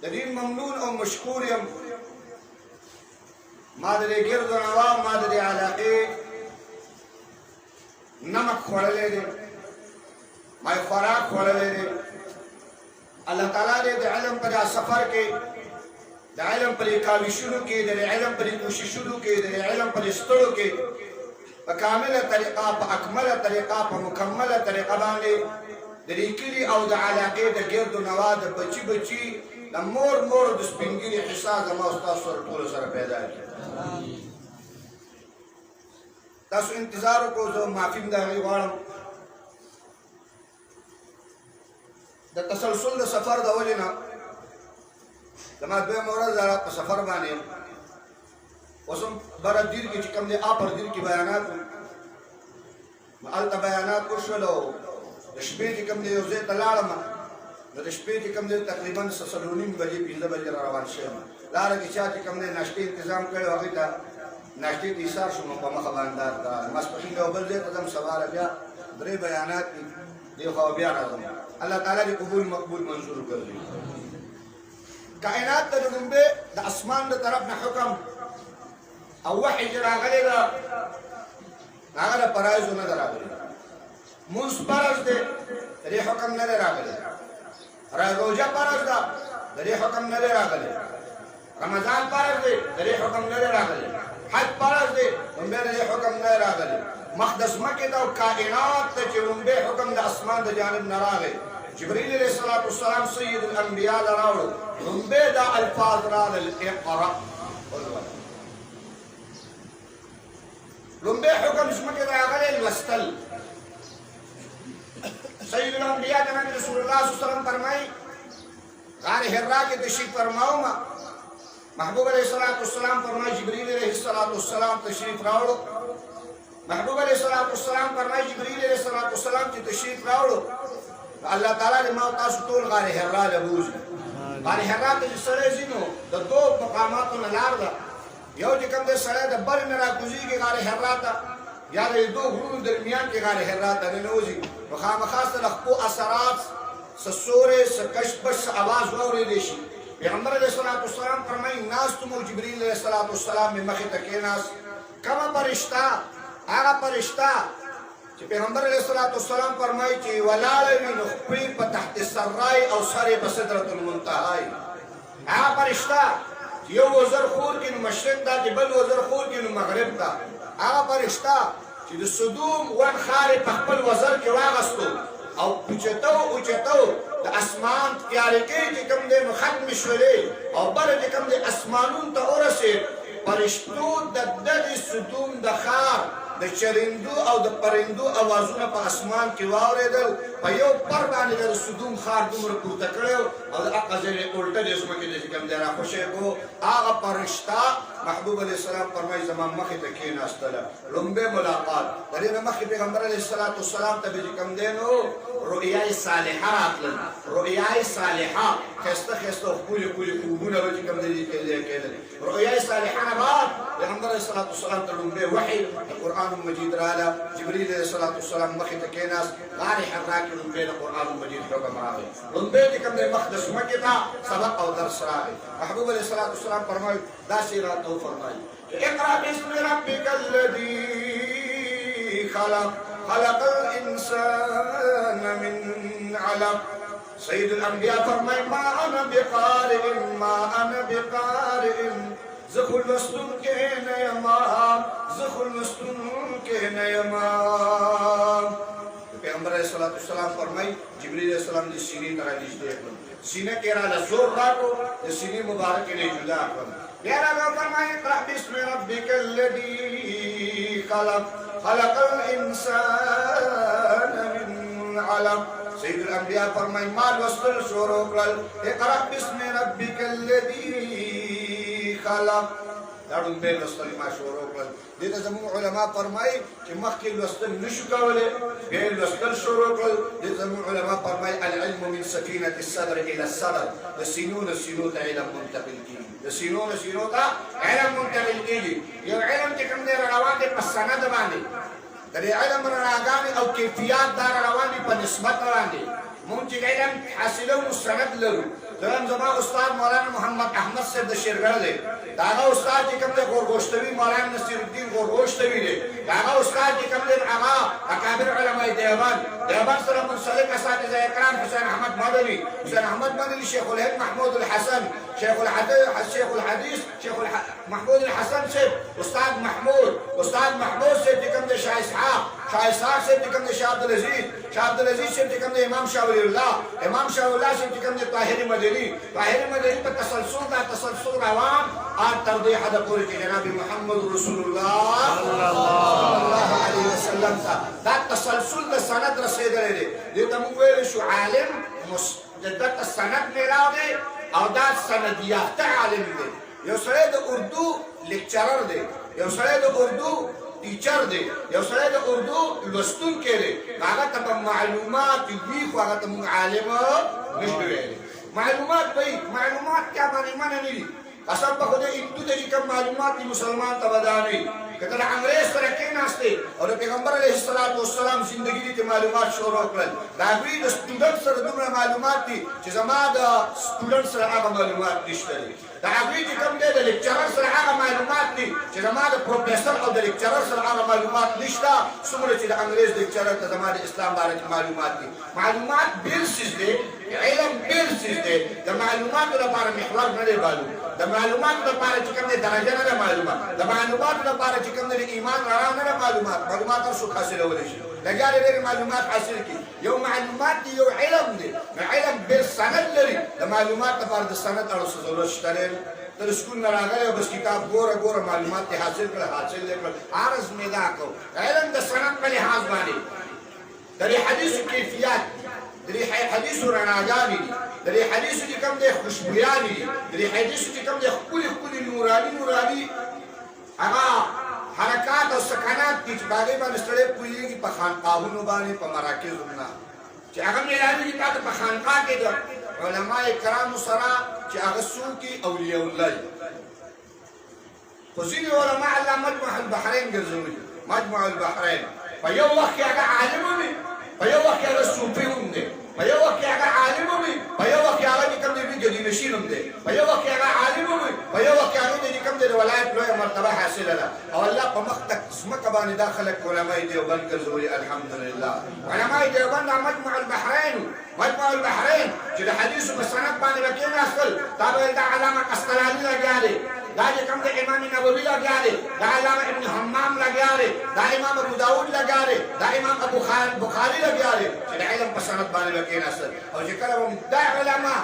دين ممنون او مشكور يم ما دري ګرد نوام ما دري علاقه نمک خورلې دي ما خوراک خورلې دي الله تعالی دې علم پر سفر کې د علم پر کاوشونو کې د علم پر کوششونو کې د علم پر استړو کې په کامله طریقه په اکمله طریقه په مکمله طریقه باندې د لیکلي او د علاقې د ګرد نوا د بچي بچي د مور د سپینګري حساب زما استاد سره ټول سره پیدا کړ تاسو انتظار وکړو زه معافي د هغې غواړم د تسلسل د سفر د ولې نه زما دویمه ورځ په سفر باندې اوس هم بره دیر کې چې کوم دی اپر دیر کې بیانات هلته بیانات وشول او د شپې چې کوم دی یو ځای ته لاړم نو د شپې چې کوم دی تقریبا 9:30 بجې 15 بجې را روان شوم لاره کې چا چې کوم دی ناشتې تنظیم کړی و هغې ته ناشتې ته ایثار شوم په مخه باندې ماسپښین یو بل ځای ته ځم سواره بیا 3 بیانات دي دې خوا بیا راځم الله تعالی دې قبول مقبول منظور کړي کائنات ته لومبه د اسمان د طرف نه حکم او وحی چې راغلی ده هغه د فرایضو نه ده راغلی مونځ فرض دی د دې حکم نه دی راغلی روژه فرض ده د دې حکم نه دی راغلی رمضان فرض دی د دې حکم نه دی راغلی حج فرض دی لومبه د دې حکم نه دی راغلی مقدس مکې ته او کائنات ته چې لومبه حکم د اسمان د جانب نه راغی جبريل عليه الصلاة والسلام سيد الأنبياء لراولو لومبه دا الفاظ راغل اقرأ لومبه حکم اسمه راغلی الوستل سيد الأنبياء جناب رسول الله صلى الله عليه وسلم فرمائي غار حرا کے تشریف فرماؤ محبوب علیہ الصلوۃ والسلام فرمائے جبريل علیہ الصلوۃ والسلام تشریف راوړو محبوب علیہ الصلوۃ والسلام فرمائے جبريل علیہ الصلوۃ والسلام چې تشریف راوړو الله تعالی دې ما تاسو ټول غار حرا له بوزي غار حرا ته سره زینو د دوه مقاماتو نه لار ده یو چې کوم د سره د بر نه راکوزيږي غار حرا ته یا د دوه غرونو درمیان کې غار حرا ته نه نوځي نو خامخا سره خپل اثرات سسوره سکشبش आवाज اورېدل شي پیغمبر علیہ الصلوۃ والسلام فرمایي ناس تم جبريل علیہ الصلوۃ والسلام می مخه تکې ناس کما فرشتہ هغه فرشتہ چې پیغمبر علیہ الصلوۃ والسلام فرمایي چې ولاړ نو خپل په تحت السرای او سره په سدرۃ المنتهى هغه فرشتہ یو وزر خور کې نو مشرق دا چې بل وزر خور کې نو مغرب دا هغه فرشتہ چې د صدوم ون خارې په خپل وزر کې واغستو او اوچتو د اسمان تیارې کې چې کوم دی نو ختم شولې او بل چې کوم دی اسمانون ته ورسېد فرشتو د دغې صدوم د خار د چرندو او د پرندو اوازونه په اسمان کې واورېدل په یو پر باندې د صدوم خار دومره پورته کړی او د هغه ځای الټه د ځمکې د چې کوم دی راخوشی کړو هغه فرشته محبوب علیه السلام فرمایي زما مخې ته کېناستله لومبی ملاقات د دې نه مخکې پیغمبر علیه الصلوۃ والسلام ته به چې کوم دی نو رؤیای صالحه راتلل رؤیای صالحه ښایسته ښایسته ښکلي خوبونه به چې کوم دی کېدل رؤیای صالحه نه بعد پیغمبر علیه الصلوۃ والسلام ته لومبی وحی د قرآن مجید راله جبريل علیہ الصلوۃ والسلام مخې ته کېناست غار حرا کې لومبی د قرآن مجید حکم راغی لومبی چې کوم دی مقدس مکې ته سبق او درس راغی محبوب علیه الصلوۃ والسلام فرمایي داسې راته وفرمایي اقرأ باسم ربک الذی خلق خلق الانسان من علق سید الانبیاء فرمایي ما انا بقارئ زخل وستن کے نیما زخل وستن کے نیما پیغمبر علیہ الصلوۃ والسلام فرمائی جبريل علیہ السلام دی سینے طرح نشتے کړ سینه کې را زور راکو د سینې مبارک نه جدا کړ بیا را فرمائی اقرأ باسم ربک الذی خلق خلق الانسان من علق سید الانبیاء فرمائی مال وستل شروع کړل اقرأ باسم ربک الذی خلق دا لومبی لوستل ما شروع کړل دې ته زموږ علما فرمایي چې مخکې لوستل نشو کولی بیا یې لوستل شروع کړل دې ته زموږ علما فرمایي العلم من سکینة الصدر الى الصدر د سینو نه سینو ته علم منتقل کېږي د سینو نه سینو ته علم منتقل کېږي یو علم چې کوم دی روان دی په سند باندې د دې علم رڼاګانې او کیفیات دا روان دي په نسبت باندې مونږ چې علم حاصلو مستند لرو. دویم زما استاد مولانا محمد احمد صاحب د شیرګل دی. د هغه استاد چې کوم دی غورګوشتوي مولانا نصیر الدین غورګوشتوي دی. د هغه استاد چې کوم دی هغه اکابر علماء دیوبند سره منسلک اساتذه کرام حسین احمد مدني شیخ الهند محمود الحسن شیخ الحدیث محمود الحسن صاحب استاد محمود صاحب چې کوم دی شاه اسحاق صاحب چې کوم دی شاه عبدالعزیز صاحب چې کوم دی امام شاه ولی الله صاحب چې کوم دی طاهر مدني په تسلسل روان تر دې حد پورې چې جناب محمد رسول الله صلی الله علیه وسلم دا تسلسل د سند رسیدلی دی. دې ته موږ ویلی شو عالم مجدد سند میلاو دی او دا سند یافته عالم دی. یو سړی د اردو لیکچرر دی، یو سړی د اردو ټیچر دی، یو سړی د اردو لوستونکی دی. هغه ته به معلومات وي خو هغه ته موږ عالم نشو ویلی. معلومات کیا باندې منع نه دي. قسم په خدای هندو ته چې کوم معلومات دي مسلمان ته به دا نه وي. که ته د انګریز سره کېناستې او د پیغمبر علیه السلام زندګي دې ته معلومات شروع کړل، د هغوی د سټوډنټ سره دومره معلومات دي چې زما د سټوډنټ سره هغه معلومات نشته دي. د هغوی چې کوم دی د لیکچرر سره هغه معلومات دي چې زما د پروفیسر او د لیکچرر سره هغه معلومات نشته څومره چې د انګریز لیکچرر ته زما د اسلام باره معلومات دي. معلومات بېل څیز دی، علم بېل څیز دی. د معلوماتو لپاره محور نه دی معلوم، د معلوماتو لپاره چې کوم دی درجه نه ده معلومه، د معلوماتو لپاره چې کوم دی ایمان رڼا نه ده معلومات هر څوک حاصلولی شي. لګیا دی ډېرې معلومات حاصل کړي. یو معلومات دی، یو علم دی. نو علم بېل سند لري. د معلومات لپاره د سند اړوسه ضرورت شته دی. ته د سکول نه راغلی او بس کتاب ګوره معلومات دې حاصل کړل عرض مې دا کړو. علم د سند په لحاظ باندې د دې حدیثو کیفیت د دې حدیثو رڼاګانې دي، د دې حدیثو چې کوم دی خوشبویانې دي، د دې حدیثو چې کوم دی ښکلي نوراني هغه حرکات او سکنات دي چې په هغې باندې سړی پوهېږي په خانقاهونو باندې په مراکزو نه چې هغه میلاوېږي تا ته په خانقاه کې د علماء کرامو سره چې هغه څوک اولیاء الله دي. خو ځینې علما الله مجمع البحرین ګرځولي. مجمع البحرین په یو وخت کې هغه عالم وي، په یو وخت کې هغه صوفي هم دی، په یو وخت کې هغه عالم وي، په یو وخت کې هغه چې کوم دی جدینشین هم دی، په یو وخت کې هغه عالم وي، په یو وخت کې هغه چې کوم دی د ولایت لویه مرتبه حاصله ده. او الله په مخ تک ځمکه باندې دا خلک علماء دیوبند ګرځولي. الحمدلله علماء دیوبند مجمع البحرین چې د حدیثو په سند باندې به کېناستل، دا به د علامه قسطلاني لګیا دی، دا چې کوم د امام نووي لګیا دی، دا علامه ابن حمام لګیا دی، دا امام ابو داود لګیا دی، دا امام ابو بخاري لګیا دی چې د علم په سند باندې به کېناستل. او چې کله به دا علما